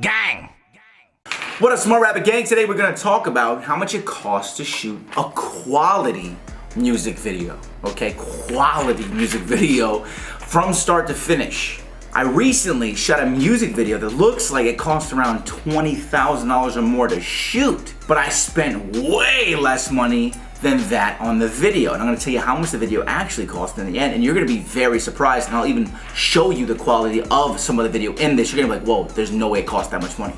Gang! What up, Smart Rapper Gang? Today we're gonna talk about how much it costs to shoot a quality music video. Okay, quality music video from start to finish. I recently shot a music video that looks like it cost around $20,000 or more to shoot, but I spent way less money than that on the video. And I'm gonna tell you how much the video actually cost in the end, and you're gonna be very surprised, and I'll even show you the quality of some of the video in this. You're gonna be like, whoa, there's no way it cost that much money.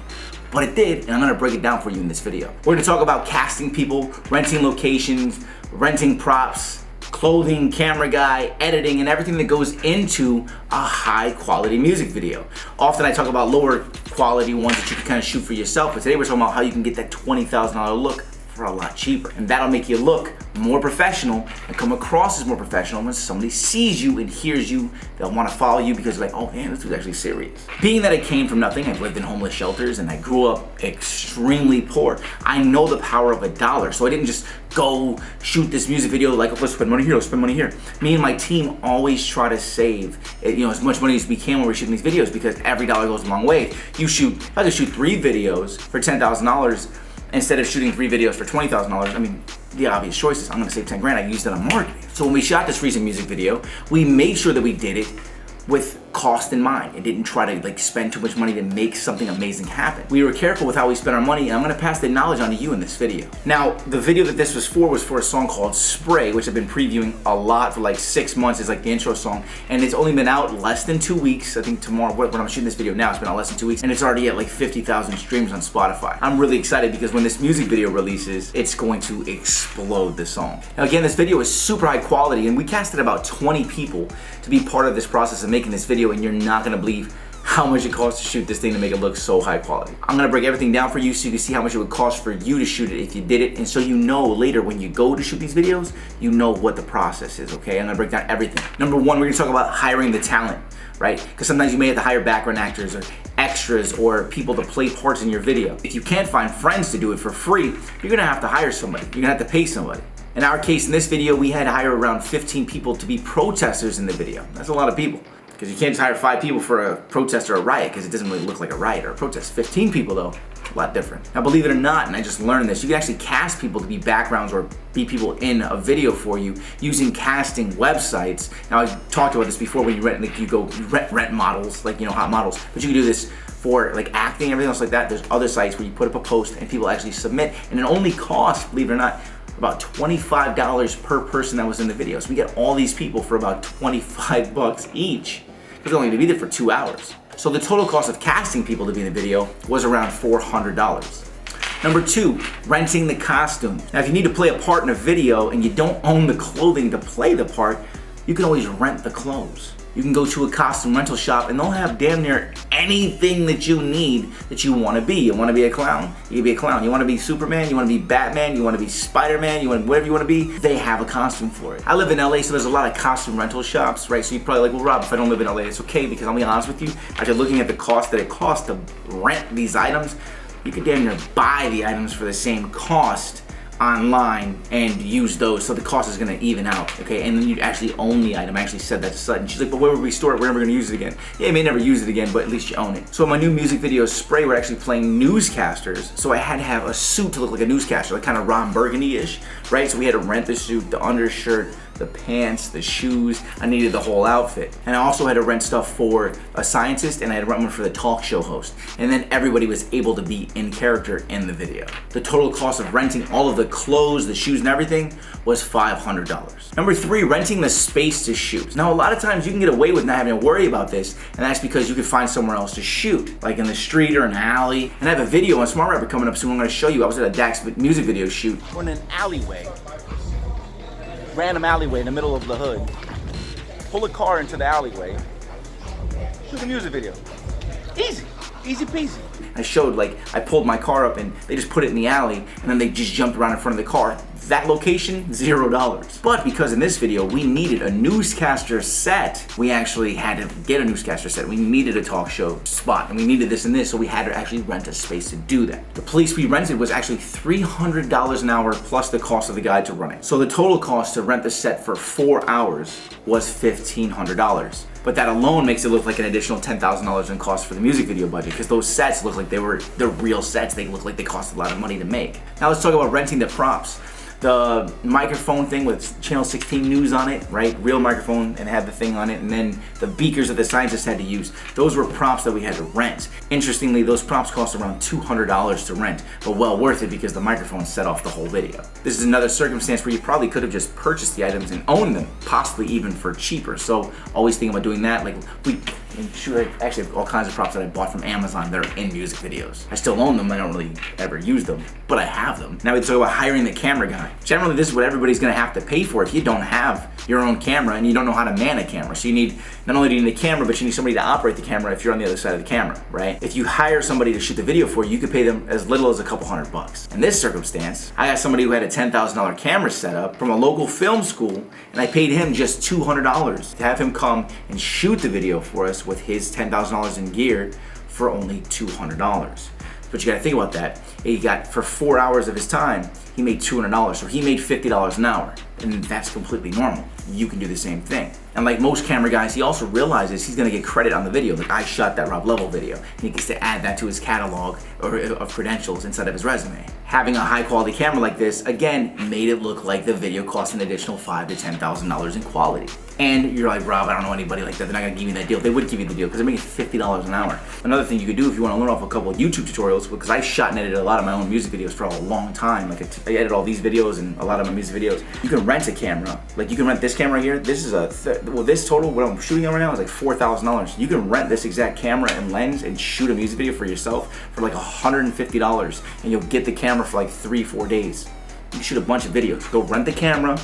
But it did, and I'm gonna break it down for you in this video. We're gonna talk about casting people, renting locations, renting props, clothing, camera guy, editing, and everything that goes into a high quality music video. Often I talk about lower quality ones that you can kind of shoot for yourself, but today we're talking about how you can get that $20,000 look for a lot cheaper. And that'll make you look more professional and come across as more professional when somebody sees you and hears you. They'll want to follow you because they're like, oh man, this dude's actually serious. Being that I came from nothing, I've lived in homeless shelters and I grew up extremely poor, I know the power of a dollar. So I didn't just go shoot this music video like, let's spend money here, let's spend money here. Me and my team always try to save as much money as we can when we're shooting these videos, because every dollar goes a long way. If I could shoot 3 videos for $10,000 instead of shooting 3 videos for $20,000, I mean, the obvious choice is I'm gonna save 10 grand, I used it on marketing. So when we shot this recent music video, we made sure that we did it with cost in mind and didn't try to spend too much money to make something amazing happen. We were careful with how we spent our money, and I'm gonna pass the knowledge on to you in this video. Now, the video that this was for a song called Spray, which I've been previewing a lot for like 6 months. It's like the intro song, and it's only been out less than 2 weeks. I think tomorrow, when I'm shooting this video now, it's been out less than 2 weeks, and it's already at like 50,000 streams on Spotify. I'm really excited because when this music video releases, it's going to explode the song. Now again, this video is super high quality, and we casted about 20 people to be part of this process of making this video, and you're not gonna believe how much it costs to shoot this thing to make it look so high quality. I'm gonna break everything down for you so you can see how much it would cost for you to shoot it if you did it, and so you know later when you go to shoot these videos, you know what the process is, okay? I'm gonna break down everything. Number one, we're gonna talk about hiring the talent, right? Because sometimes you may have to hire background actors or extras or people to play parts in your video. If you can't find friends to do it for free, you're gonna have to hire somebody. You're gonna have to pay somebody. In our case, in this video, we had to hire around 15 people to be protesters in the video. That's a lot of people, because you can't just hire 5 people for a protest or a riot, because it doesn't really look like a riot or a protest. 15 people though, a lot different. Now believe it or not, and I just learned this, you can actually cast people to be backgrounds or be people in a video for you using casting websites. Now I've talked about this before when you rent, like you go rent models, like hot models, but you can do this for like acting and everything else like that. There's other sites where you put up a post and people actually submit, and it only costs, believe it or not, about $25 per person that was in the video. So we get all these people for about 25 bucks each, because they're only gonna be there for 2 hours. So the total cost of casting people to be in the video was around $400. Number 2, renting the costume. Now if you need to play a part in a video and you don't own the clothing to play the part, you can always rent the clothes. You can go to a costume rental shop and they'll have damn near anything that you need that you want to be. You want to be a clown? You can be a clown. You want to be Superman? You want to be Batman? You want to be Spider-Man? You want whatever you want to be? They have a costume for it. I live in LA, so there's a lot of costume rental shops, right? So you're probably like, well, Rob, if I don't live in LA, it's okay, because I'll be honest with you, after looking at the cost that it costs to rent these items, you could damn near buy the items for the same cost online and use those, so the cost is gonna even out, okay? And then you actually own the item. I actually said that to Sutton. She's like, but where would we store it? We're never gonna use it again. Yeah, you may never use it again, but at least you own it. So in my new music video, Spray, we're actually playing newscasters, so I had to have a suit to look like a newscaster, like kind of Ron Burgundy-ish, right? So we had to rent the suit, the undershirt, the pants, the shoes. I needed the whole outfit. And I also had to rent stuff for a scientist, and I had to rent one for the talk show host. And then everybody was able to be in character in the video. The total cost of renting all of the clothes, the shoes, and everything was $500. Number 3, renting the space to shoot. Now a lot of times you can get away with not having to worry about this, and that's because you can find somewhere else to shoot, like in the street or an alley. And I have a video on Smart Rapper coming up soon. I'm gonna show you. I was at a Dax music video shoot. We're in an alleyway. Random alleyway in the middle of the hood. Pull a car into the alleyway. Shoot a music video. Easy. Easy peasy. I showed, I pulled my car up and they just put it in the alley, and then they just jumped around in front of the car. That location, $0. But because in this video we needed a newscaster set, we actually had to get a newscaster set. We needed a talk show spot, and we needed this and this, so we had to actually rent a space to do that. The place we rented was actually $300 an hour plus the cost of the guy to run it. So the total cost to rent the set for 4 hours was $1,500. But that alone makes it look like an additional $10,000 in cost for the music video budget, because those sets look like they're real sets. They look like they cost a lot of money to make. Now let's talk about renting the props. The microphone thing with channel 16 news on it, right? Real microphone, and had the thing on it, and then the beakers that the scientists had to use. Those were props that we had to rent. Interestingly, those props cost around $200 to rent, but well worth it because the microphone set off the whole video. This is another circumstance where you probably could have just purchased the items and owned them, possibly even for cheaper. So always think about doing that. Like I actually have all kinds of props that I bought from Amazon that are in music videos. I still own them, I don't really ever use them, but I have them. Now we talk about hiring the camera guy. Generally, this is what everybody's gonna have to pay for if you don't have your own camera and you don't know how to man a camera. So you need, not only do you need a camera, but you need somebody to operate the camera if you're on the other side of the camera, right? If you hire somebody to shoot the video for you, you could pay them as little as a couple $100. In this circumstance, I got somebody who had a $10,000 camera set up from a local film school, and I paid him just $200 to have him come and shoot the video for us with his $10,000 in gear for only $200. But you gotta think about that. He got, for 4 hours of his time, he made $200. So he made $50 an hour. And that's completely normal. You can do the same thing. And like most camera guys, he also realizes he's gonna get credit on the video. Like, I shot that Rob Level video. And he gets to add that to his catalog of credentials inside of his resume. Having a high quality camera like this, again, made it look like the video cost an additional $5,000 to $10,000 in quality. And you're like, Rob, I don't know anybody like that. They're not gonna give you that deal. They would give you the deal because they're making $50 an hour. Another thing you could do if you wanna learn off a couple of YouTube tutorials, because I shot and edited a lot of my own music videos for a long time. Like I edit all these videos and a lot of my music videos. You can rent a camera. Like you can rent this camera here. This is this total, what I'm shooting on right now is like $4,000. You can rent this exact camera and lens and shoot a music video for yourself for like $150, and you'll get the camera for like 3-4 days. You can shoot a bunch of videos. Go rent the camera,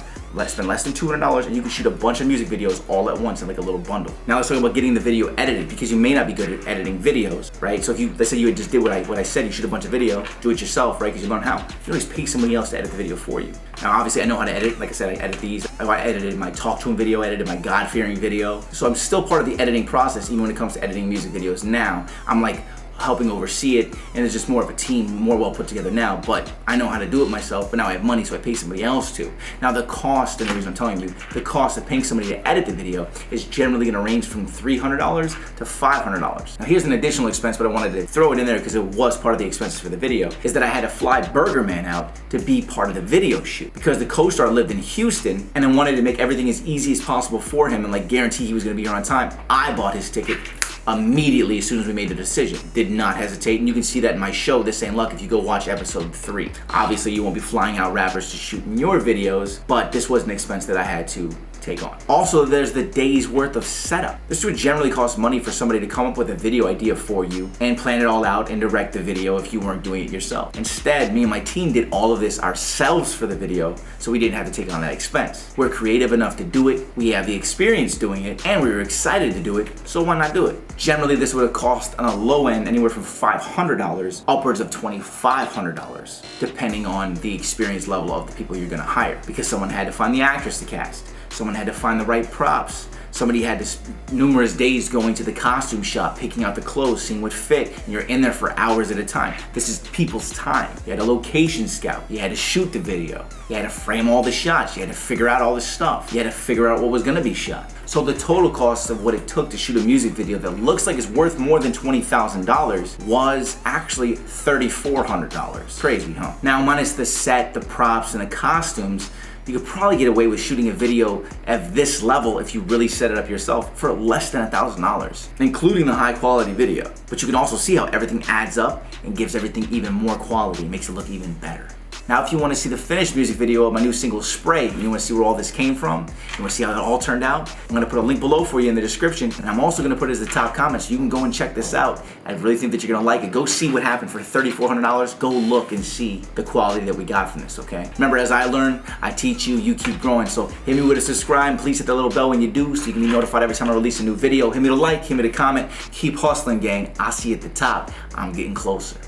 spend less than $200, and you can shoot a bunch of music videos all at once in like a little bundle. Now let's talk about getting the video edited, because you may not be good at editing videos, right? So if you, let's say you just did what I said, you shoot a bunch of video, do it yourself, right? Because you learn how. You can always pay somebody else to edit the video for you. Now obviously I know how to edit. Like I said, I edit these. I edited my Talk to Him video, I edited my God-fearing video. So I'm still part of the editing process, even when it comes to editing music videos now. I'm like helping oversee it, and it's just more of a team, more well put together now. But I know how to do it myself, but now I have money, so I pay somebody else to. Now the cost, and the reason I'm telling you, the cost of paying somebody to edit the video is generally gonna range from $300 to $500. Now here's an additional expense, but I wanted to throw it in there because it was part of the expenses for the video, is that I had to fly Burger Man out to be part of the video shoot. Because the co-star lived in Houston, and I wanted to make everything as easy as possible for him and like guarantee he was gonna be here on time, I bought his ticket immediately as soon as we made the decision. Did not hesitate, and you can see that in my show, This Ain't Luck, if you go watch episode 3. Obviously, you won't be flying out rappers to shoot in your videos, but this was an expense that I had to take on. Also, there's the day's worth of setup. This would generally cost money for somebody to come up with a video idea for you and plan it all out and direct the video if you weren't doing it yourself. Instead, me and my team did all of this ourselves for the video, so we didn't have to take on that expense. We're creative enough to do it, we have the experience doing it, and we were excited to do it, so why not do it? Generally, this would have cost on a low end anywhere from $500 upwards of $2,500, depending on the experience level of the people you're gonna hire, because someone had to find the actress to cast. Someone had to find the right props. Somebody had to numerous days going to the costume shop, picking out the clothes, seeing what fit, and you're in there for hours at a time. This is people's time. You had a location scout. You had to shoot the video. You had to frame all the shots. You had to figure out all the stuff. You had to figure out what was gonna be shot. So the total cost of what it took to shoot a music video that looks like it's worth more than $20,000 was actually $3,400. Crazy, huh? Now minus the set, the props, and the costumes, you could probably get away with shooting a video at this level if you really set it up yourself for less than $1,000, including the high quality video. But you can also see how everything adds up and gives everything even more quality, makes it look even better. Now, if you want to see the finished music video of my new single, Spray, and you want to see where all this came from, you want to see how it all turned out, I'm going to put a link below for you in the description, and I'm also going to put it as the top comment so you can go and check this out. I really think that you're going to like it. Go see what happened for $3,400. Go look and see the quality that we got from this, okay? Remember, as I learn, I teach you, you keep growing. So hit me with a subscribe, please hit the little bell when you do so you can be notified every time I release a new video. Hit me with a like, hit me with a comment. Keep hustling, gang. I'll see you at the top. I'm getting closer.